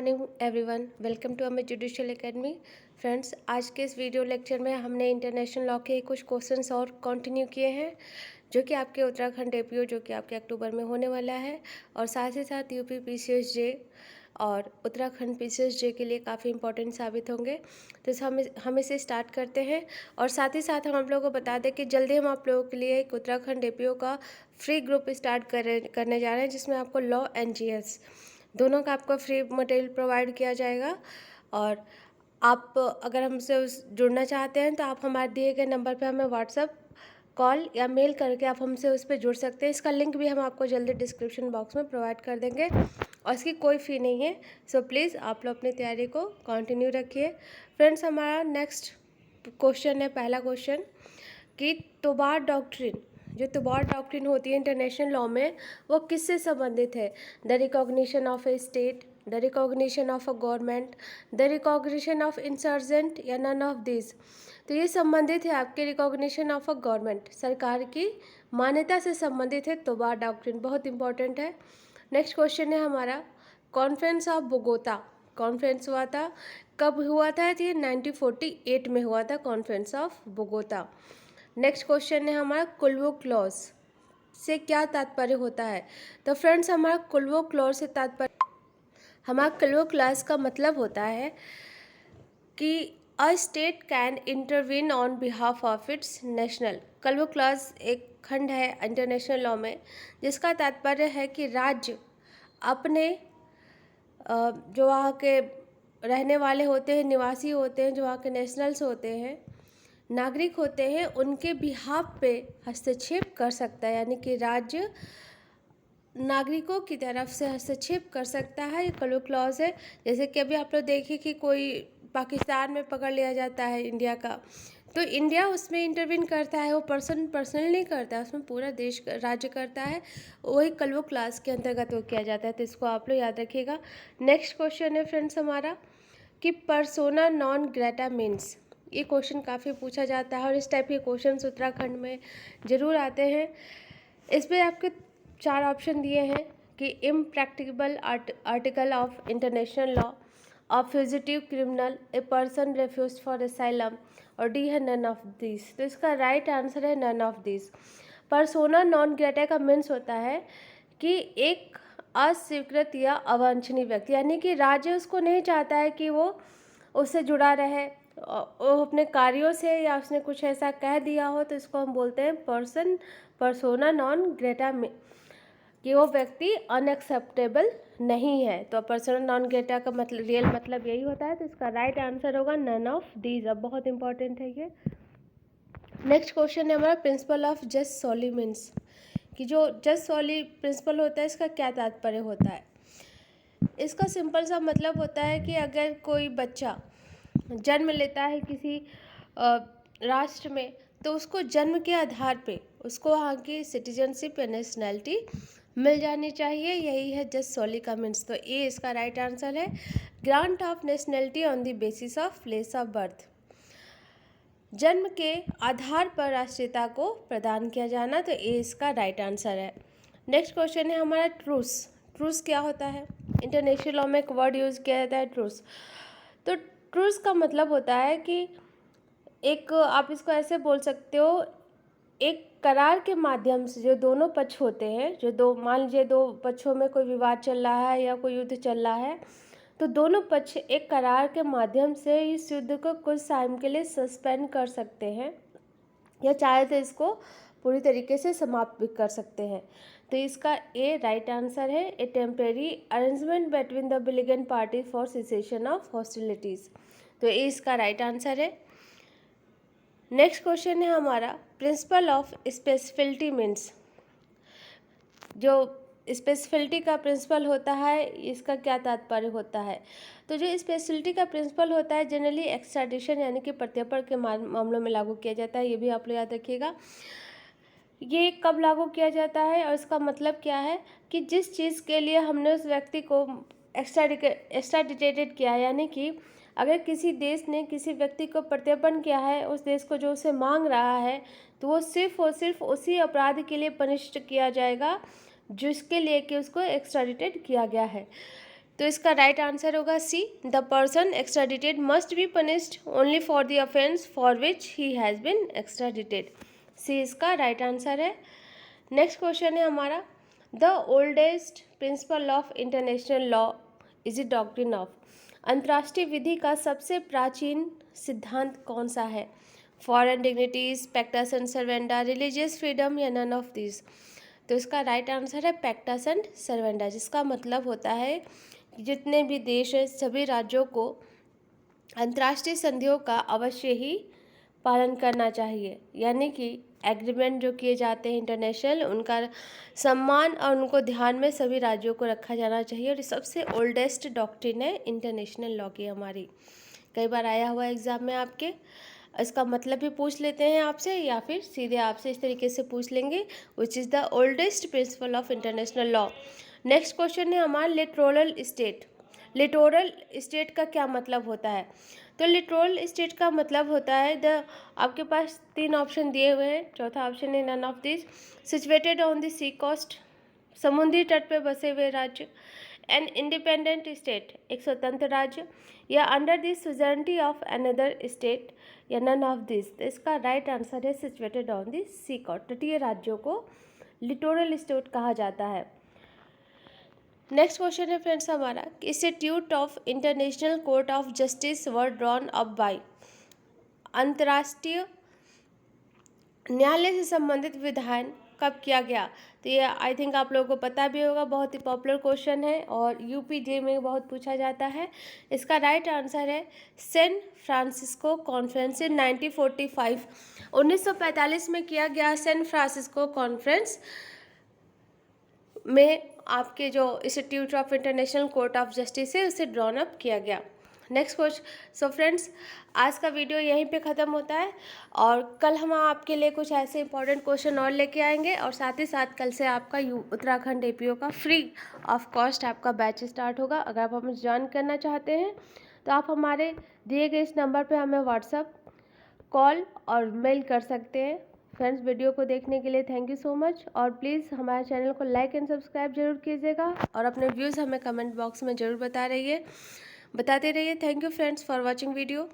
Morning everyone, welcome to Amit judicial academy. Friends, आज के इस वीडियो लेक्चर में हमने इंटरनेशनल लॉ के कुछ क्वेश्चंस और कंटिन्यू किए हैं जो कि आपके उत्तराखंड एपीओ जो कि आपके अक्टूबर में होने वाला है, और साथ ही साथ यूपी पीसीएस जे और उत्तराखंड पीसीएस जे के लिए काफ़ी इंपॉर्टेंट साबित होंगे। तो हम इसे स्टार्ट करते हैं। और साथ ही साथ हम आप लोगों को बता दें कि जल्दी हम आप लोगों के लिए एक उत्तराखंड एपीओ का फ्री ग्रुप स्टार्ट करने जा रहे हैं, जिसमें आपको लॉ एंड जीएस दोनों का आपको फ्री मटेरियल प्रोवाइड किया जाएगा। और आप अगर हमसे जुड़ना चाहते हैं तो आप हमारे दिए गए नंबर पे हमें व्हाट्सएप, कॉल या मेल करके आप हमसे उस पर जुड़ सकते हैं। इसका लिंक भी हम आपको जल्दी डिस्क्रिप्शन बॉक्स में प्रोवाइड कर देंगे और इसकी कोई फ़ी नहीं है। सो प्लीज़ आप लोग अपनी तैयारी को कंटिन्यू रखिए। फ्रेंड्स, हमारा नेक्स्ट क्वेश्चन है, पहला क्वेश्चन कि तोबार डॉक्ट्रिन, जो तोबार डॉक्ट्रिन होती है इंटरनेशनल लॉ में, वो किससे संबंधित है? The recognition of A state, the recognition of a government, the recognition of insurgent, या नन ऑफ दिस। तो ये संबंधित है आपके रिकॉग्निशन ऑफ अ गवर्नमेंट, सरकार की मान्यता से संबंधित है तोबार डॉक्ट्रिन, बहुत इंपॉर्टेंट है। नेक्स्ट क्वेश्चन है हमारा, कॉन्फ्रेंस ऑफ बोगोता कॉन्फ्रेंस हुआ था, कब हुआ था? तो ये 1948 में हुआ था, conference of Bogota. Next question है हमारा, कुल्वो क्लॉज से क्या तात्पर्य होता है? तो फ्रेंड्स, हमारा कुल्वो क्लॉज से तात्पर्य, हमारा कुल्वो क्लॉज का मतलब होता है कि a state can intervene on behalf of its national. Calvo clause एक खंड है इंटरनेशनल लॉ में, जिसका तात्पर्य है कि राज्य अपने जो वहाँ के रहने वाले होते हैं, निवासी होते हैं, जो वहाँ के नेशनल्स होते हैं, नागरिक होते हैं, उनके बिहाफ पे हस्तक्षेप कर सकता है। यानी कि राज्य नागरिकों की तरफ से हस्तक्षेप कर सकता है, ये कुल्वो क्लॉज है। जैसे कि अभी आप लोग देखिए कि कोई पाकिस्तान में पकड़ लिया जाता है इंडिया का, तो इंडिया उसमें इंटरवीन करता है, वो पर्सनल नहीं करता है, उसमें पूरा देश राज्य करता है, वही कुल्वो क्लॉज के अंतर्गत वो किया जाता है। तो इसको आप लोग याद रखिएगा। नेक्स्ट क्वेश्चन है फ्रेंड्स हमारा कि पर्सोना नॉन ग्रेटा मीन्स। ये क्वेश्चन काफ़ी पूछा जाता है और इस टाइप के क्वेश्चन उत्तराखंड में ज़रूर आते हैं। इस पर आपके 4 ऑप्शन दिए हैं कि impracticable article of international law, a fugitive criminal, a person refuge for asylum, और डी है नन ऑफ दिस। तो इसका राइट आंसर है none of this. Persona non grata का मीन्स होता है कि एक अस्वीकृत या अवांछनीय व्यक्ति, यानी कि राज्य उसको नहीं चाहता है कि वो उससे जुड़ा रहे, वो अपने कार्यों से, या उसने कुछ ऐसा कह दिया हो, तो इसको हम बोलते हैं पर्सोना नॉन ग्रेटा, कि वो व्यक्ति अनएक्सेप्टेबल नहीं है। तो पर्सोना नॉन ग्रेटा का मतलब, रियल मतलब यही होता है। तो इसका राइट आंसर होगा नन ऑफ दीज। अब बहुत इंपॉर्टेंट है ये। नेक्स्ट क्वेश्चन है हमारा, प्रिंसिपल ऑफ जस्ट सॉली मीन्स, कि जो जस्ट सॉली प्रिंसिपल होता है, इसका क्या तात्पर्य होता है? इसका सिंपल सा मतलब होता है कि अगर कोई बच्चा जन्म लेता है किसी राष्ट्र में, तो उसको जन्म के आधार पे उसको वहाँ की सिटीजनशिप या नेशनैलिटी मिल जानी चाहिए। यही है जस्ट सॉली का मीन्स। तो ए इसका राइट आंसर है। Grant of nationality on the basis of place of birth, जन्म के आधार पर राष्ट्रीयता को प्रदान किया जाना। तो ए इसका राइट आंसर है। नेक्स्ट क्वेश्चन है हमारा, ट्रूस। ट्रूस क्या होता है? इंटरनेशनल लॉ में एक वर्ड यूज़ किया जाता है, ट्रूस। तो ट्रूस का मतलब होता है कि एक, आप इसको ऐसे बोल सकते हो, एक करार के माध्यम से जो दोनों पक्ष होते हैं, जो दो, मान लीजिए 2 पक्षों में कोई विवाद चल रहा है या कोई युद्ध चल रहा है, तो दोनों पक्ष एक करार के माध्यम से इस युद्ध को कुछ टाइम के लिए सस्पेंड कर सकते हैं, या चाहे तो इसको पूरी तरीके से समाप्त भी कर सकते हैं। तो इसका ए राइट आंसर है। A temporary arrangement between the belligerent party for cessation of hostilities. तो ए इसका राइट आंसर है। नेक्स्ट क्वेश्चन है हमारा, प्रिंसिपल ऑफ स्पेसिफिलिटी मीन्स, जो स्पेसिफिलिटी का प्रिंसिपल होता है, इसका क्या तात्पर्य होता है? तो जो स्पेसिफिलिटी का प्रिंसिपल होता है, जनरली एक्स्ट्राडिशन यानी कि प्रत्यर्पण के मामलों में लागू किया जाता है। ये भी आप लोग याद रखिएगा। ये कब लागू किया जाता है और इसका मतलब क्या है कि जिस चीज़ के लिए हमने उस व्यक्ति को एक्स्ट्राडिटेटेड किया, यानी कि अगर किसी देश ने किसी व्यक्ति को प्रत्यर्पण किया है, उस देश को जो उसे मांग रहा है, तो वो सिर्फ और सिर्फ उसी अपराध के लिए पनिष्ड किया जाएगा जिसके लिए कि उसको एक्स्ट्राडिटेट किया गया है। तो इसका राइट आंसर होगा C, the person extradited must be punished only for the offence for which he has been extradited. C इसका राइट आंसर है। नेक्स्ट क्वेश्चन है हमारा, the oldest principle of international law is it doctrine of. अंतर्राष्ट्रीय विधि का सबसे प्राचीन सिद्धांत कौन सा है? Foreign dignities, pacta sunt servanda, religious freedom या नन ऑफ दिस। तो इसका राइट आंसर है पैक्टा sunt servanda, जिसका मतलब होता है कि जितने भी देश हैं सभी राज्यों को अंतर्राष्ट्रीय संधियों का अवश्य ही पालन करना चाहिए, यानी कि एग्रीमेंट जो किए जाते हैं इंटरनेशनल, उनका सम्मान और उनको ध्यान में सभी राज्यों को रखा जाना चाहिए। और ये सबसे ओल्डेस्ट डॉक्ट्रिन है इंटरनेशनल लॉ की हमारी। कई बार आया हुआ एग्जाम में आपके, इसका मतलब भी पूछ लेते हैं आपसे या फिर सीधे आपसे इस तरीके से पूछ लेंगे, which is the oldest principle of international law. Next question है हमारा, लिटोरल स्टेट। लिटोरल स्टेट का क्या मतलब होता है? तो लिटोरल स्टेट का मतलब होता है आपके पास 3 ऑप्शन दिए हुए हैं। चौथा ऑप्शन है none of this. Situated on the sea coast, समुद्री तट पे बसे हुए राज्य। एन इंडिपेंडेंट स्टेट, एक स्वतंत्र राज्य। या under the suzerainty of another state, या नन ऑफ दिस। तो इसका राइट आंसर है situated on the sea coast. तटीय राज्यों को लिटोरल स्टेट कहा जाता है। नेक्स्ट क्वेश्चन है फ्रेंड्स हमारा, institute of international court of justice were drawn up by. अंतर्राष्ट्रीय न्यायालय से संबंधित विधान कब किया गया? तो ये आई थिंक आप लोगों को पता भी होगा, बहुत ही पॉपुलर क्वेश्चन है और यूपीजे में बहुत पूछा जाता है। इसका राइट आंसर है सैन फ्रांसिस्को कॉन्फ्रेंस इन 1945। 1945 में किया गया सैन फ्रांसिस्को कॉन्फ्रेंस में आपके जो institute of international court of justice है उसे ड्रॉन अप किया गया। Next question. सो फ्रेंड्स, आज का वीडियो यहीं पे ख़त्म होता है और कल हम आपके लिए कुछ ऐसे इंपॉर्टेंट क्वेश्चन और लेके आएंगे और साथ ही साथ कल से आपका उत्तराखंड एपीओ का फ्री ऑफ कॉस्ट आपका बैच स्टार्ट होगा। अगर आप हमें ज्वाइन करना चाहते हैं तो आप हमारे दिए गए इस नंबर पर हमें व्हाट्सअप, कॉल और मेल कर सकते हैं। फ्रेंड्स, वीडियो को देखने के लिए थैंक यू सो मच और प्लीज़ हमारे चैनल को लाइक एंड सब्सक्राइब जरूर कीजिएगा और अपने व्यूज़ हमें कमेंट बॉक्स में ज़रूर बताते रहिए। Thank you friends for watching video.